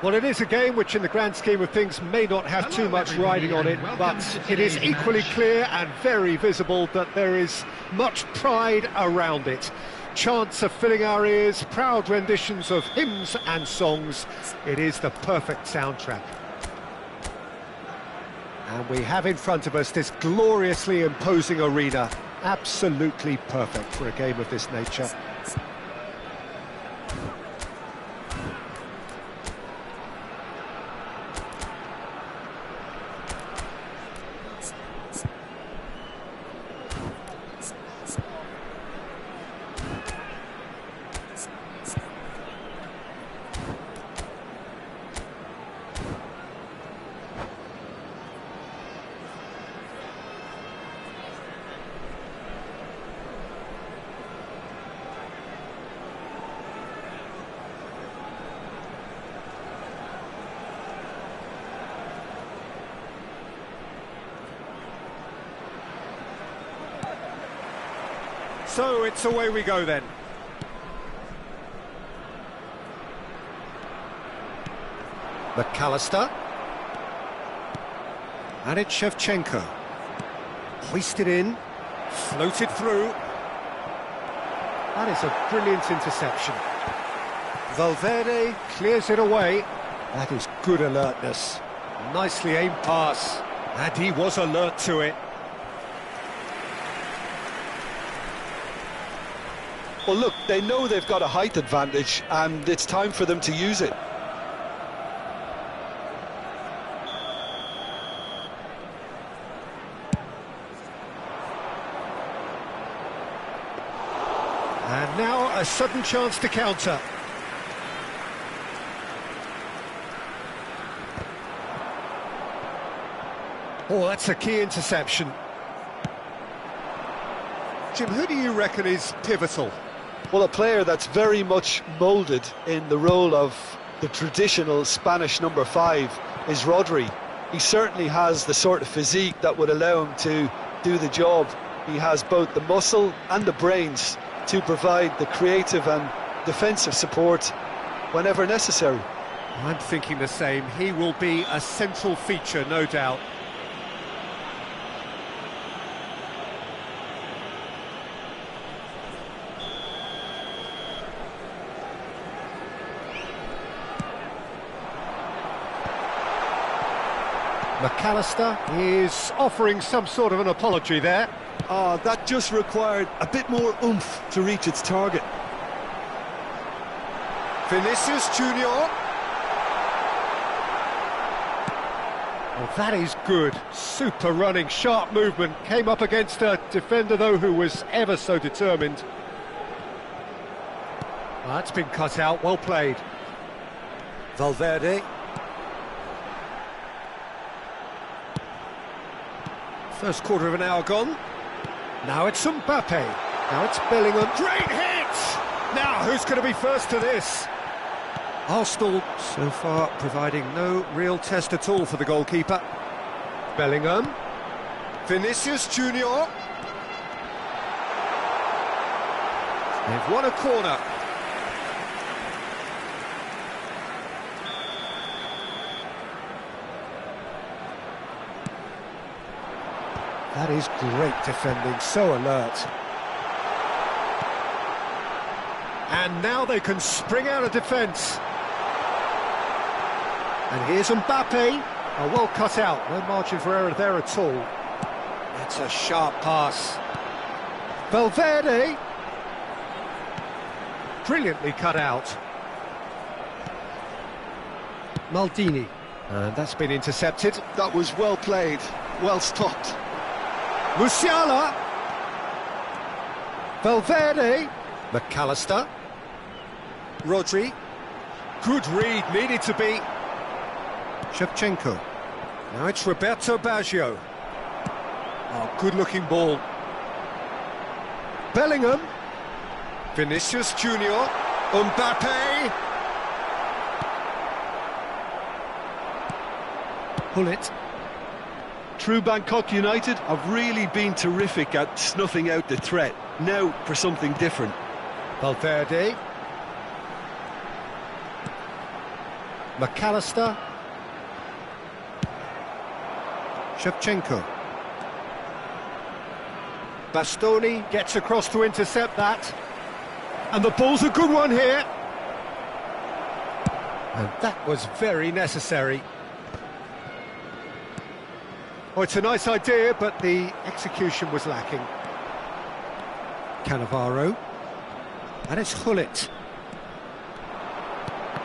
Well, it is a game which in the grand scheme of things may not have too much riding on it, but it is equally clear and very visible that there is much pride around it. Chants are filling our ears, proud renditions of hymns and songs. It is the perfect soundtrack. And we have in front of us this gloriously imposing arena. Absolutely perfect for a game of this nature. So it's away we go then. McAllister. And it's Shevchenko. Hoisted in, floated through. That is a brilliant interception. Valverde clears it away. That is good alertness. Nicely aimed pass. And he was alert to it. Well, look, they know they've got a height advantage, and it's time for them to use it. And now a sudden chance to counter. Oh, that's a key interception. Jim, who do you reckon is pivotal? Well, a player that's very much moulded in the role of the traditional Spanish number 5 is Rodri. He certainly has the sort of physique that would allow him to do the job. He has both the muscle and the brains to provide the creative and defensive support whenever necessary. I'm thinking the same. He will be a central feature, no doubt. McAllister is offering some sort of an apology there. That just required a bit more oomph to reach its target. Vinicius Junior. Well, that is good. Super running, sharp movement. Came up against a defender, though, who was ever so determined. Well, that's been cut out. Well played. Valverde. First quarter of an hour gone. Now it's Mbappe. Now it's Bellingham. Great hit! Now, who's going to be first to this? Arsenal, so far, providing no real test at all for the goalkeeper. Bellingham. Vinicius Junior. They've won a corner. That is great defending, so alert. And now they can spring out of defence. And here's Mbappe. Oh, well cut out, no margin for error there at all. That's a sharp pass. Valverde. Brilliantly cut out. Maldini. And that's been intercepted. That was well played, well stopped. Musiala. Valverde. McAllister. Rodri. Good read, needed to be. Shevchenko. Now it's Roberto Baggio. Oh, good-looking ball. Bellingham. Vinicius Junior. Mbappe. Bullet. True Bangkok United have really been terrific at snuffing out the threat. Now for something different. Valverde. McAllister. Shevchenko. Bastoni gets across to intercept that. And the ball's a good one here. And that was very necessary. Oh, it's a nice idea, but the execution was lacking. Cannavaro. And it's Hullet.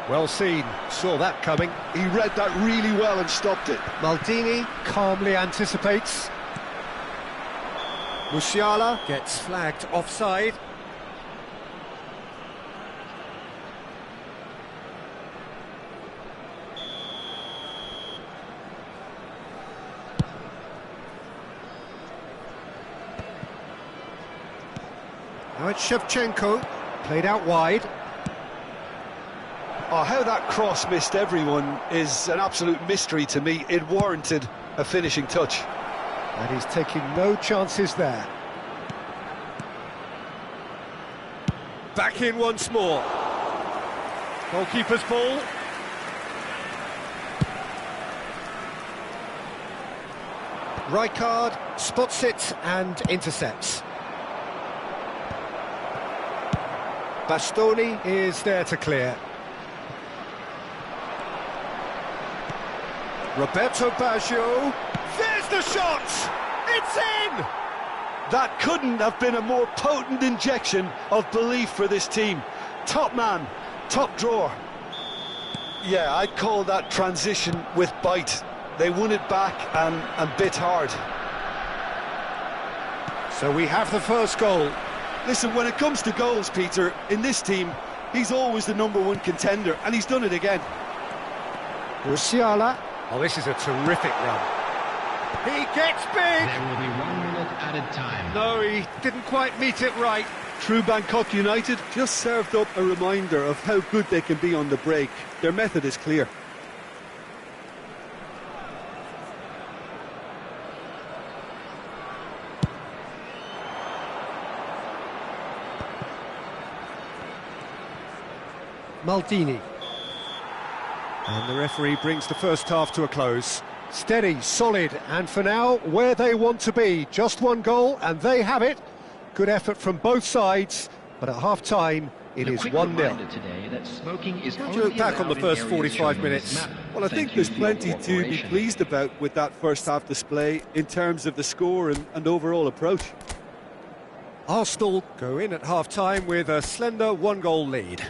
Well seen, saw that coming. He read that really well and stopped it. Maldini calmly anticipates. Musiala gets flagged offside. Now it's Shevchenko, played out wide. Oh, how that cross missed everyone is an absolute mystery to me. It warranted a finishing touch. And he's taking no chances there. Back in once more. Goalkeeper's ball. Rijkaard spots it and intercepts. Bastoni is there to clear. Roberto Baggio. There's the shot! It's in! That couldn't have been a more potent injection of belief for this team. Top man, top drawer. Yeah, I'd call that transition with bite. They won it back and bit hard. So we have the first goal. Listen, when it comes to goals, Peter, in this team, he's always the #1 contender, and he's done it again. Musiala. Oh, this is a terrific run. He gets big! There will be 1 minute added time. No, he didn't quite meet it right. True Bangkok United just served up a reminder of how good they can be on the break. Their method is clear. Maldini. And the referee brings the first half to a close. Steady, solid, and for now, where they want to be. Just one goal, and they have it. Good effort from both sides, but at half-time, it is 1-0. How do you look back on the first 45 minutes? Well, I think there's plenty to be pleased about with that first half display in terms of the score and overall approach. Arsenal go in at half-time with a slender one-goal lead.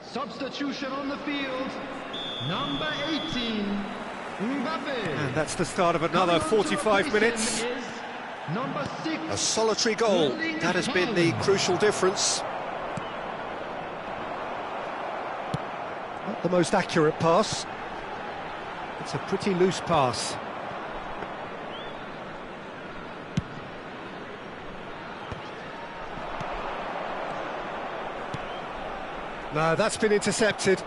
Substitution on the field, number 18, Mbappe. And that's the start of another 45 minutes. Number 6. A solitary goal, that has been the crucial difference. Not the most accurate pass. It's a pretty loose pass. No, that's been intercepted.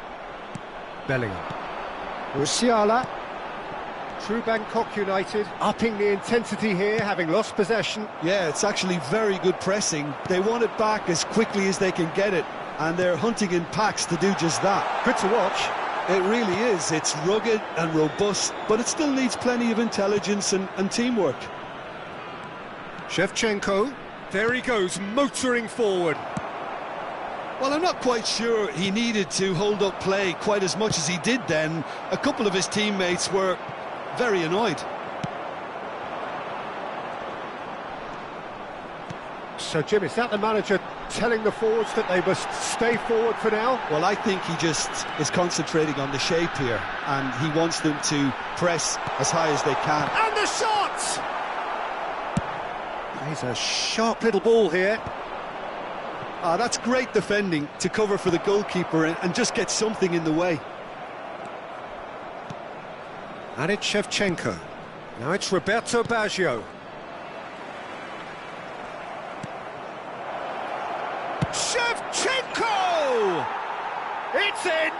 Bellingham. Musiala. True Bangkok United upping the intensity here, having lost possession. Yeah, it's actually very good pressing. They want it back as quickly as they can get it, and they're hunting in packs to do just that. Good to watch. It really is. It's rugged and robust, but it still needs plenty of intelligence and teamwork. Shevchenko. There he goes, motoring forward. Well, I'm not quite sure he needed to hold up play quite as much as he did then. A couple of his teammates were very annoyed. So, Jim, is that the manager telling the forwards that they must stay forward for now? Well, I think he just is concentrating on the shape here, and he wants them to press as high as they can. And the shot! He's a sharp little ball here. That's great defending to cover for the goalkeeper and just get something in the way. And it's Shevchenko. Now it's Roberto Baggio. Shevchenko! It's in!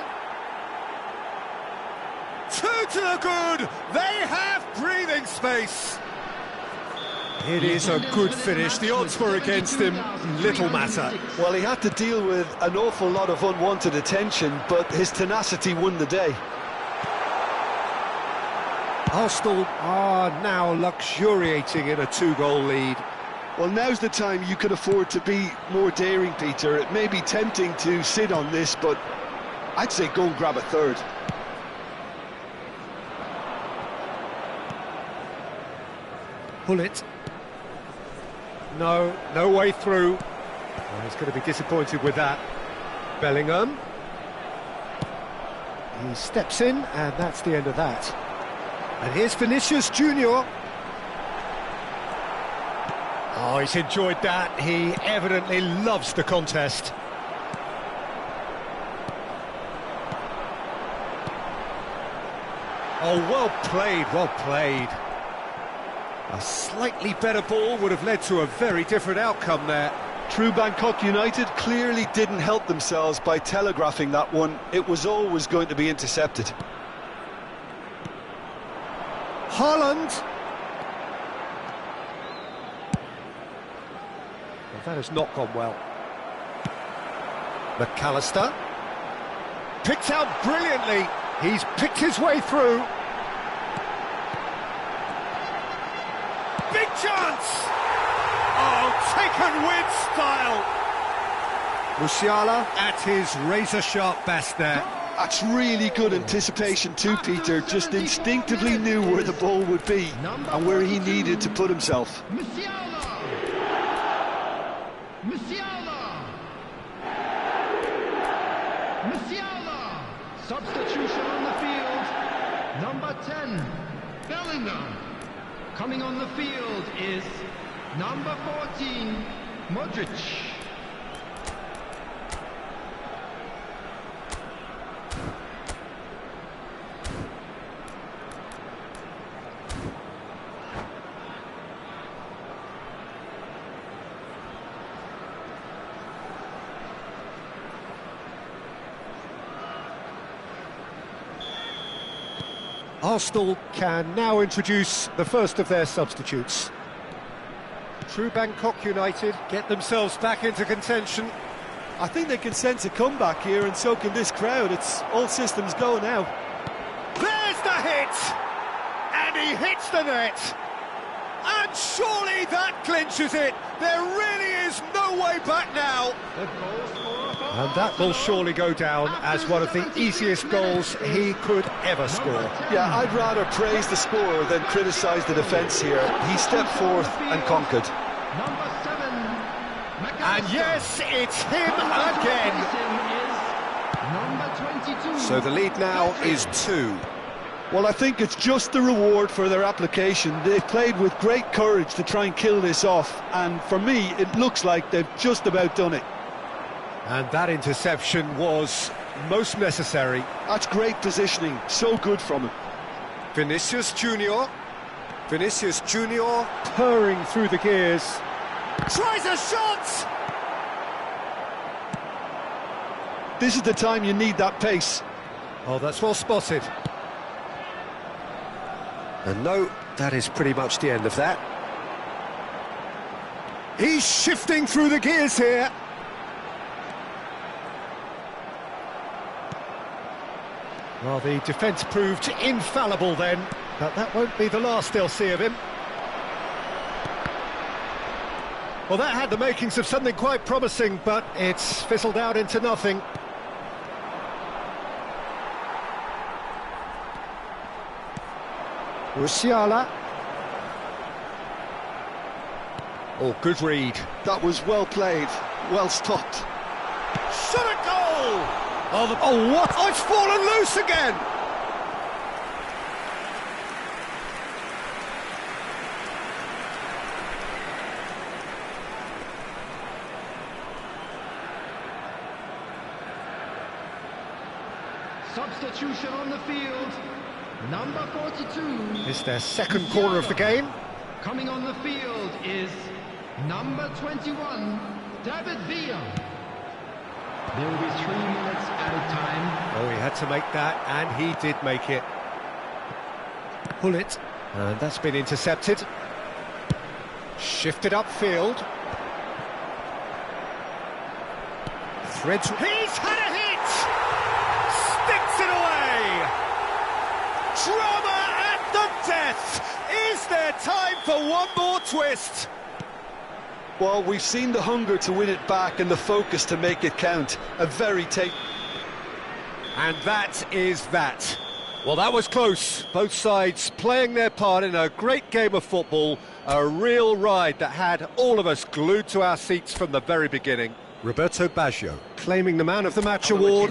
2 to the good! They have breathing space! It is a good finish. The odds were against him. Little matter. Well, he had to deal with an awful lot of unwanted attention, but his tenacity won the day. Arsenal are now luxuriating in a 2-goal lead. Well, now's the time you can afford to be more daring, Peter. It may be tempting to sit on this, but I'd say go and grab a third. Pull it. No way through. Oh, he's going to be disappointed with that. Bellingham. He steps in, and that's the end of that. And here's Vinicius Junior. Oh, he's enjoyed that. He evidently loves the contest. Oh, well played, well played. A slightly better ball would have led to a very different outcome there. True Bangkok United clearly didn't help themselves by telegraphing that one. It was always going to be intercepted. Haaland. Well, that has not gone well. McAllister. Picked out brilliantly. He's picked his way through. Big chance! Oh, taken with style. Musiala at his razor-sharp best there. That's really good anticipation too, Peter. Just instinctively knew where the ball would be and where he needed to put himself. Musiala! Substitution on the field. Number 10, Bellingham. Coming on the field is number 14, Modric. Arsenal can now introduce the first of their substitutes. True Bangkok United get themselves back into contention. I think they can sense a comeback here, and so can this crowd. It's all systems go now. There's the hit! And he hits the net! And surely that clinches it! There really is no way back now! And that will surely go down as one of the easiest goals he could ever score. Yeah, I'd rather praise the scorer than criticise the defence here. He stepped forth and conquered. Number 7, And yes, it's him again! Number 22. So the lead now is 2. Well, I think it's just the reward for their application. They've played with great courage to try and kill this off, and for me, it looks like they've just about done it. And that interception was most necessary. That's great positioning, so good from him. Vinicius Junior. Vinicius Junior purring through the gears. Tries a shot! This is the time you need that pace. Oh, that's well spotted. And no, that is pretty much the end of that. He's shifting through the gears here. Well, the defence proved infallible then, but that won't be the last they'll see of him. Well, that had the makings of something quite promising, but it's fizzled out into nothing. Musiala. Oh, good read. That was well played, well stopped. Shot a goal! Oh, what? Oh, it's fallen loose again! Substitution on the field. Number 42. It's their second corner of the game. Coming on the field is number 21, David Villa. There will be 3 minutes added time. Oh, he had to make that, and he did make it. Pull it, and that's been intercepted. Shifted upfield. Threads. He's had a hit! Sticks it away! Drama at the death! Is there time for one more twist? Well, we've seen the hunger to win it back and the focus to make it count. A very And that is that. Well, that was close. Both sides playing their part in a great game of football. A real ride that had all of us glued to our seats from the very beginning. Roberto Baggio claiming the Man of the Match award.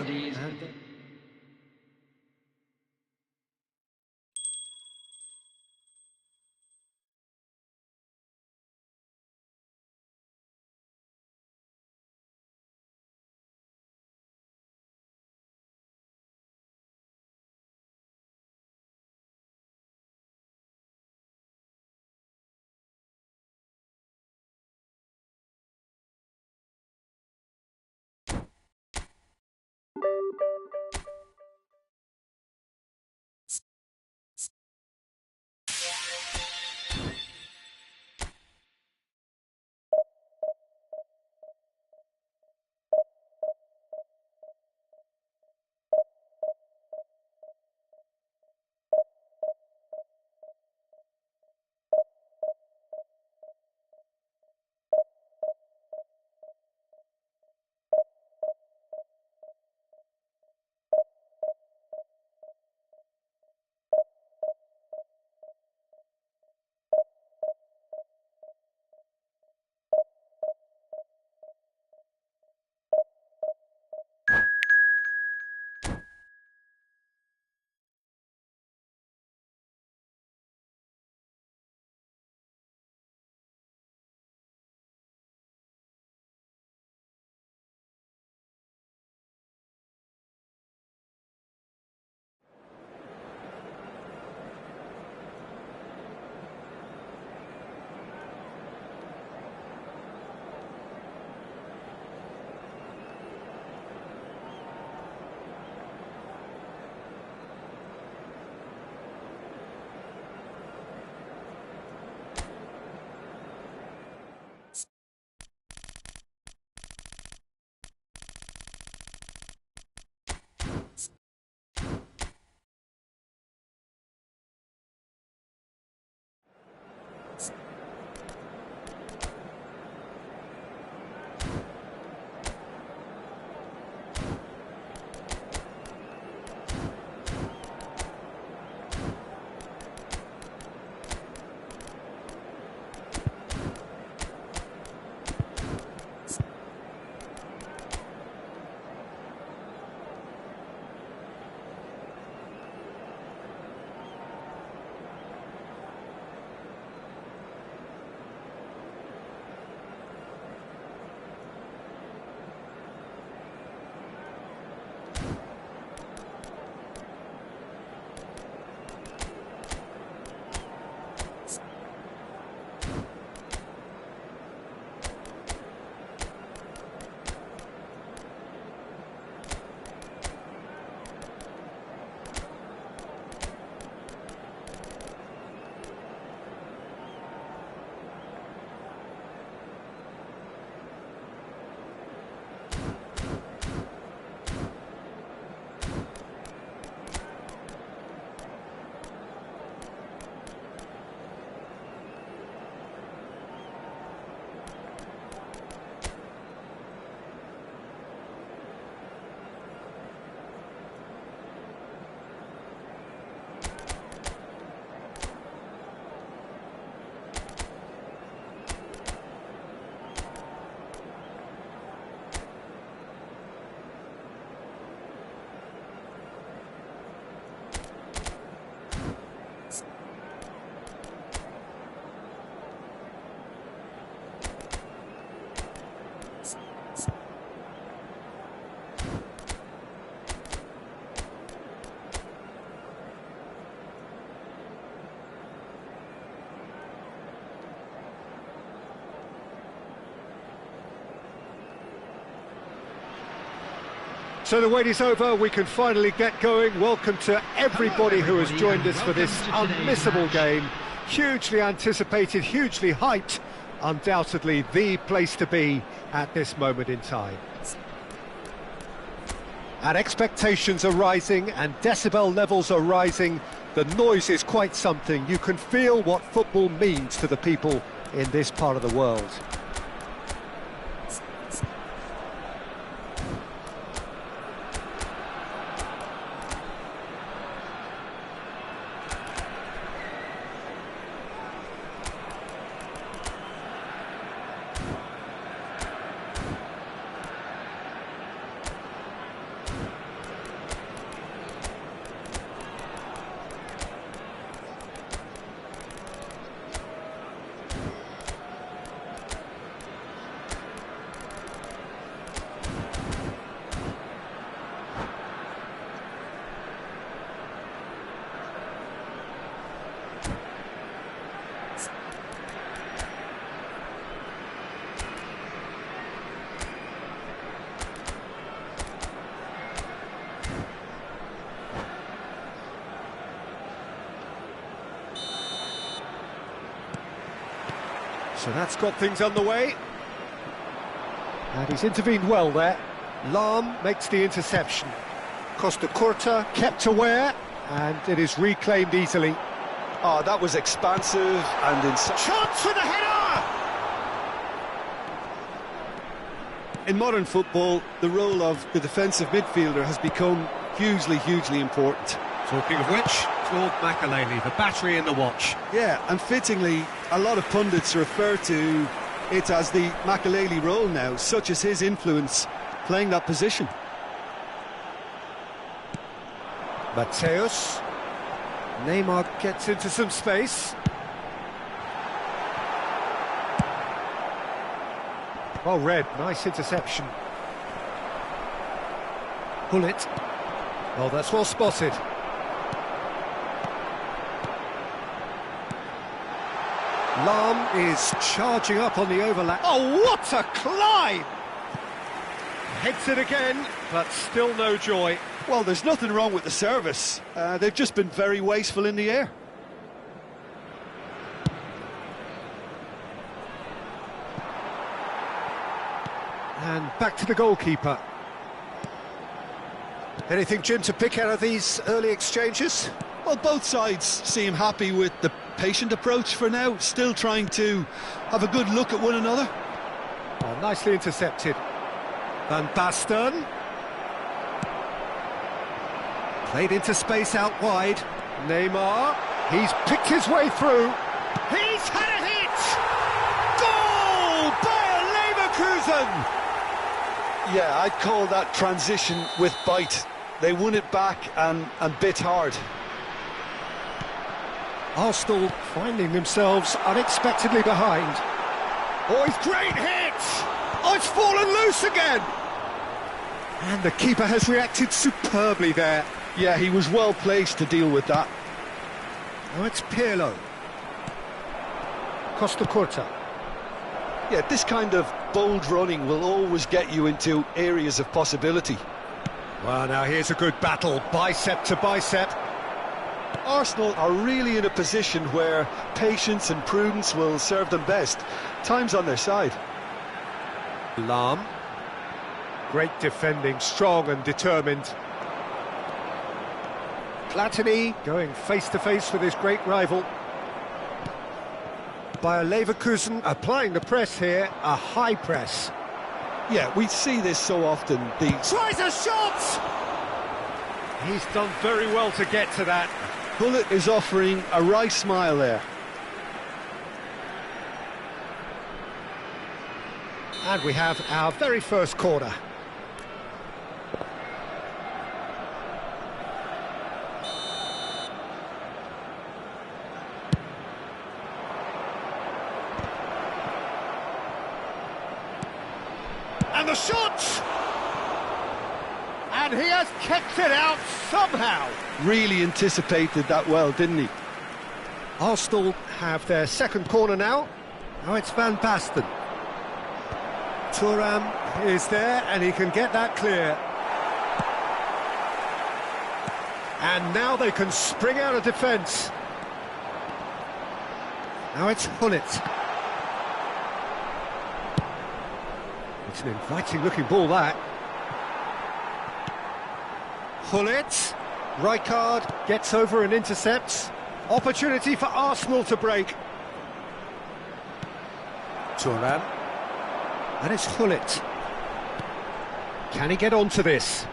So the wait is over, we can finally get going. Welcome to everybody who has joined us for this unmissable game. Hugely anticipated, hugely hyped, undoubtedly the place to be at this moment in time. And expectations are rising and decibel levels are rising. The noise is quite something. You can feel what football means to the people in this part of the world. So that's got things underway. And he's intervened well there. Lahm makes the interception. Costa Curta kept aware, and it is reclaimed easily. Oh, that was expansive and Chance for the header! In modern football, the role of the defensive midfielder has become hugely important. Talking of which, Claude Makelele, the battery in the watch. Yeah, and fittingly, a lot of pundits refer to it as the Makelele role now, such as his influence playing that position. Mateus. Neymar gets into some space. Well read, nice interception. Bullet. Oh, that's well spotted. Lahm is charging up on the overlap. Oh, what a climb! Heads it again, but still no joy. Well, there's nothing wrong with the service. They've just been very wasteful in the air. And back to the goalkeeper. Anything, Jim, to pick out of these early exchanges? Well, both sides seem happy with the patient approach for now, still trying to have a good look at one another. Oh, nicely intercepted. Van Basten. Played into space out wide. Neymar. He's picked his way through. He's had a hit! Goal! Bayer Leverkusen! Yeah, I'd call that transition with bite. They won it back and bit hard. Arsenal finding themselves unexpectedly behind. Oh, it's great hit! Oh, it's fallen loose again! And the keeper has reacted superbly there. Yeah, he was well placed to deal with that. Now it's Pirlo. Costa Curta. Yeah, this kind of bold running will always get you into areas of possibility. Well, now here's a good battle, bicep to bicep. Arsenal are really in a position where patience and prudence will serve them best. Time's on their side. Lahm. Great defending, strong and determined. Platini going face-to-face with his great rival. Bayer Leverkusen applying the press here, a high press. Yeah, we see this so often. Tries a shot! He's done very well to get to that. Bullet is offering a wry smile there. And we have our very first corner. And the shot! And he has kept it out somehow. Really anticipated that well, didn't he? Arsenal have their second corner now. Now it's Van Basten. Thuram is there and he can get that clear. And now they can spring out of defence. Now it's Hullet. It's an inviting-looking ball, that. Hullet. Rijkaard gets over and intercepts. Opportunity for Arsenal to break. Thuram. And it's Hullet. Can he get onto this?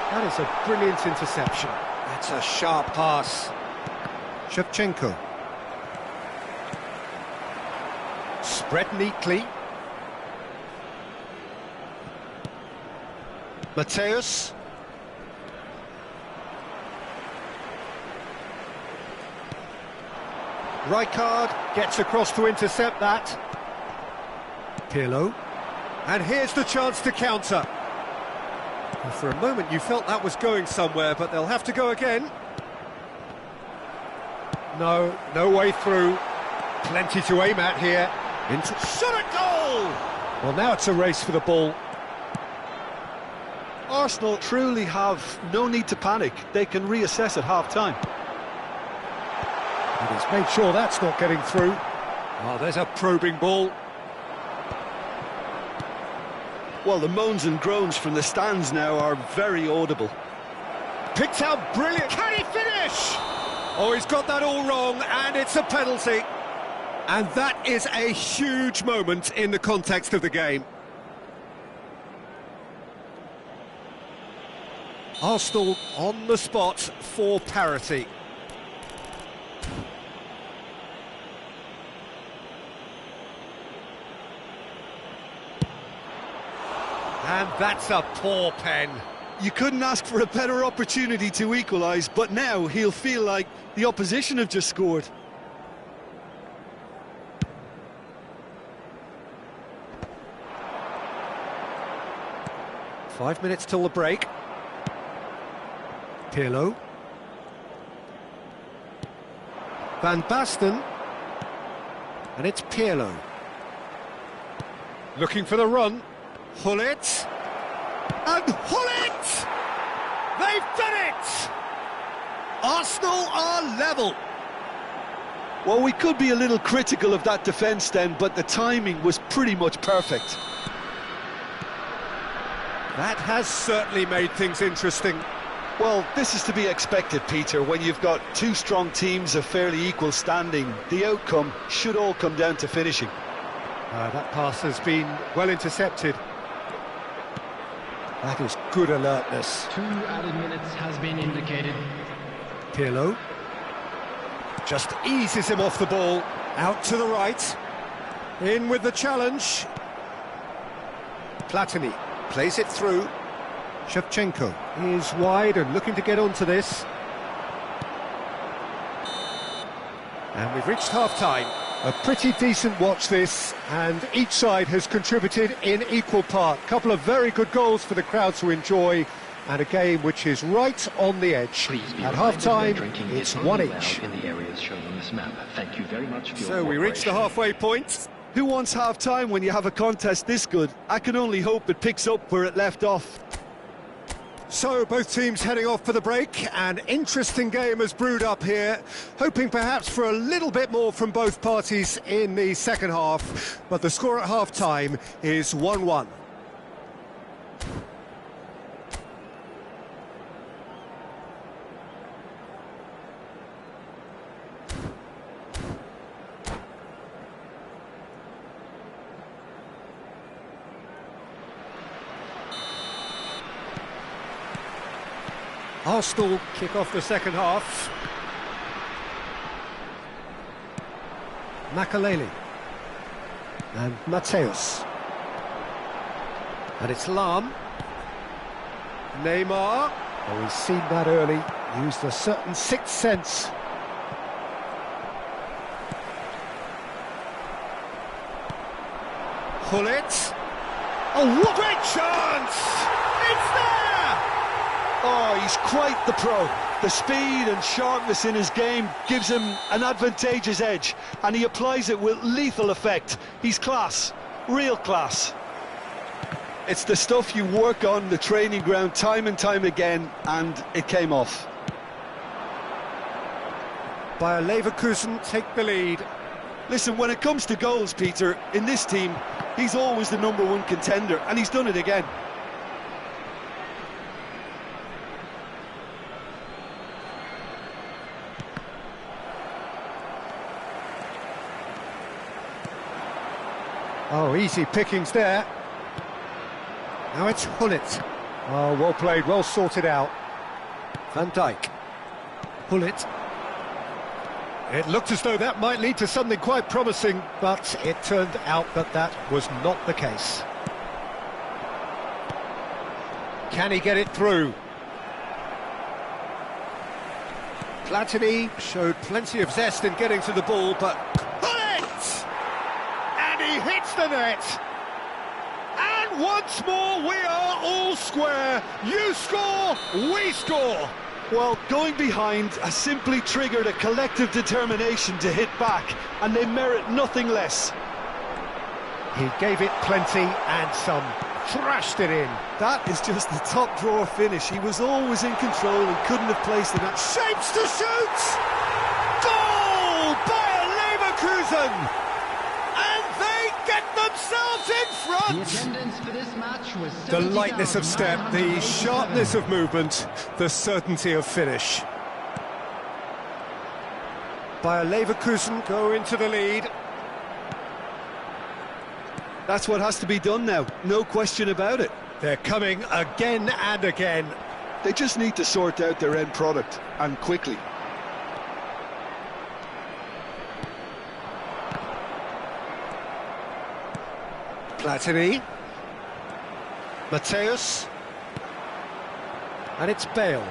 That is a brilliant interception. That's a sharp pass. Shevchenko. Spread neatly. Mateus. Rijkaard gets across to intercept that. Pirlo. And here's the chance to counter. Well, for a moment you felt that was going somewhere, but they'll have to go again. No way through. Plenty to aim at here. Shot at goal! Well, now it's a race for the ball. Arsenal truly have no need to panic. They can reassess at half-time. And he's made sure that's not getting through. Oh, there's a probing ball. Well, the moans and groans from the stands now are very audible. Picked out brilliant. Can he finish? Oh, he's got that all wrong, and it's a penalty. And that is a huge moment in the context of the game. Arsenal on the spot for parity. And that's a poor pen. You couldn't ask for a better opportunity to equalise, but now he'll feel like the opposition have just scored. Five minutes till the break. Pirlo. Van Basten. And it's Pirlo. Looking for the run. Hullet. And Hullet! They've done it! Arsenal are level. Well, we could be a little critical of that defence then, but the timing was pretty much perfect. That has certainly made things interesting. Well, this is to be expected, Peter. When you've got two strong teams of fairly equal standing, the outcome should all come down to finishing. That pass has been well intercepted. That is good alertness. 2 added minutes has been indicated. Pirlo just eases him off the ball. Out to the right. In with the challenge. Platini plays it through. Shevchenko is wide and looking to get onto this. And we've reached half-time. A pretty decent watch this, and each side has contributed in equal part. Couple of very good goals for the crowd to enjoy, and a game which is right on the edge. At half-time, it's 1 each. In the areas shown on this map. Thank you very much for your So we reached the halfway point. Who wants half-time when you have a contest this good? I can only hope it picks up where it left off. So both teams heading off for the break. An interesting game has brewed up here, hoping perhaps for a little bit more from both parties in the second half, but the score at half-time is 1-1. Arsenal kick off the second half. Makaleli. And Mateus. And it's Lam. Neymar. Oh, he's seen that early. Used a certain sixth sense. Hullet. Oh, what a great chance! It's there! Oh, he's quite the pro. The speed and sharpness in his game gives him an advantageous edge, and he applies it with lethal effect. He's class, real class. It's the stuff you work on the training ground time and time again, and it came off. Bayer Leverkusen take the lead. Listen, when it comes to goals, Peter, in this team, he's always the #1 contender, and he's done it again. Oh, easy pickings there. Now it's Hullet. Oh, well played, well sorted out. Van Dijk. Hullet. It looked as though that might lead to something quite promising, but it turned out that that was not the case. Can he get it through? Platini showed plenty of zest in getting to the ball, but Hullet! And he hits the net! And once more we are all square. You score, we score. Well, going behind has simply triggered a collective determination to hit back, and they merit nothing less. He gave it plenty and some. Thrashed it in. That is just the top drawer finish. He was always in control and couldn't have placed it. Shapes to shoot! Goal by Leverkusen! And they get themselves in front! The attendance for this match was The lightness of step, the sharpness of movement, the certainty of finish. Bayer Leverkusen go into the lead. That's what has to be done now, no question about it. They're coming again and again. They just need to sort out their end product, and quickly. Platini. Mateus. And it's Bale.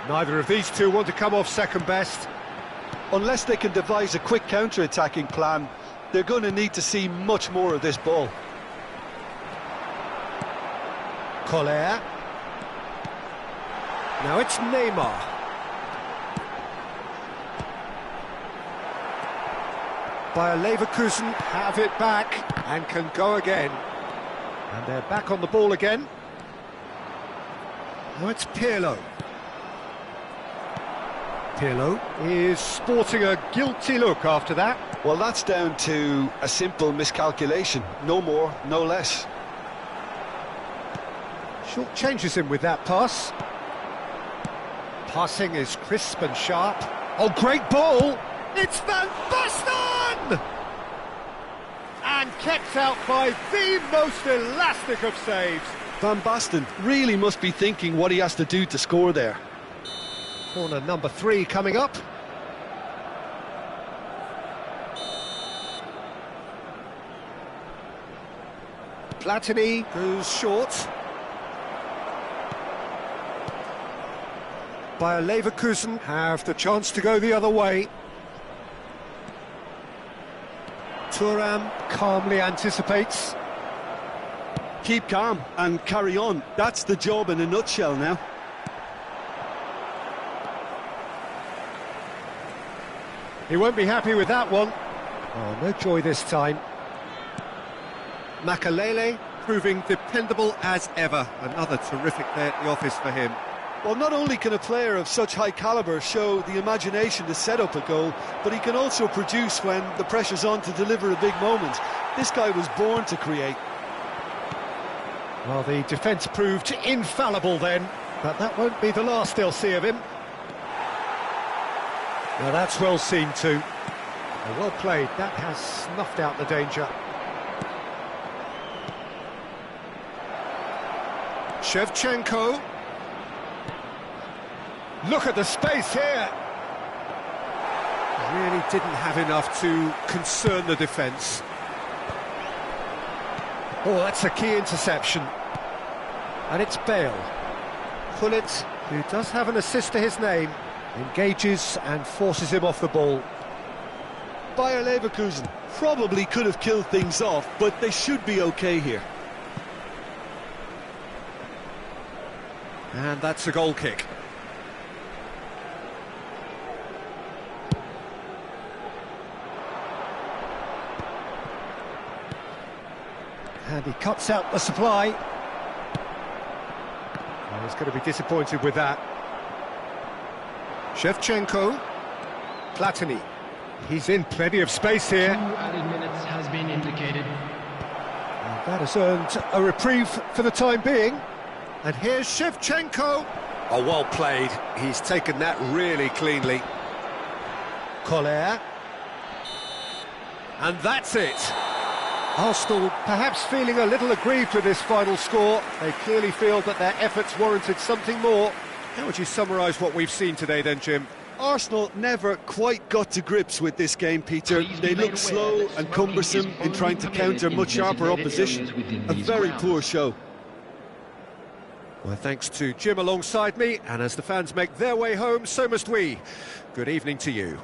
Neither of these two want to come off second best. Unless they can devise a quick counter-attacking plan, they're going to need to see much more of this ball. Collier. Now it's Neymar. Bayer Leverkusen have it back and can go again. And they're back on the ball again. Now it's Pirlo. Pirlo is sporting a guilty look after that. Well, that's down to a simple miscalculation. No more, no less. Short changes him with that pass. Passing is crisp and sharp. Oh, great ball! It's Van Basten! And kept out by the most elastic of saves. Van Basten really must be thinking what he has to do to score there. Corner number 3 coming up. Platini goes short. Bayer Leverkusen have the chance to go the other way. Thuram calmly anticipates. Keep calm and carry on. That's the job in a nutshell now. He won't be happy with that one. Oh, no joy this time. Makalele proving dependable as ever. Another terrific day at the office for him. Well, not only can a player of such high calibre show the imagination to set up a goal, but he can also produce when the pressure's on to deliver a big moment. This guy was born to create. Well, the defence proved infallible then, but that won't be the last they'll see of him. Now that's well seen too. Well played, that has snuffed out the danger. Shevchenko. Look at the space here. Really didn't have enough to concern the defence. Oh, that's a key interception. And it's Bale. Hullet, who does have an assist to his name, engages and forces him off the ball. Bayer Leverkusen probably could have killed things off, but they should be okay here. And that's a goal kick. And he cuts out the supply. Oh, he's going to be disappointed with that. Shevchenko. Platini. He's in plenty of space here. 2 added minutes has been indicated. And that has earned a reprieve for the time being. And here's Shevchenko. Oh, well played. He's taken that really cleanly. Collier. And that's it. Arsenal perhaps feeling a little aggrieved with this final score. They clearly feel that their efforts warranted something more. How would you summarise what we've seen today then, Jim? Arsenal never quite got to grips with this game, Peter. They looked slow and cumbersome in trying to counter much sharper opposition. A very poor show. Well, thanks to Jim alongside me, and as the fans make their way home, so must we. Good evening to you.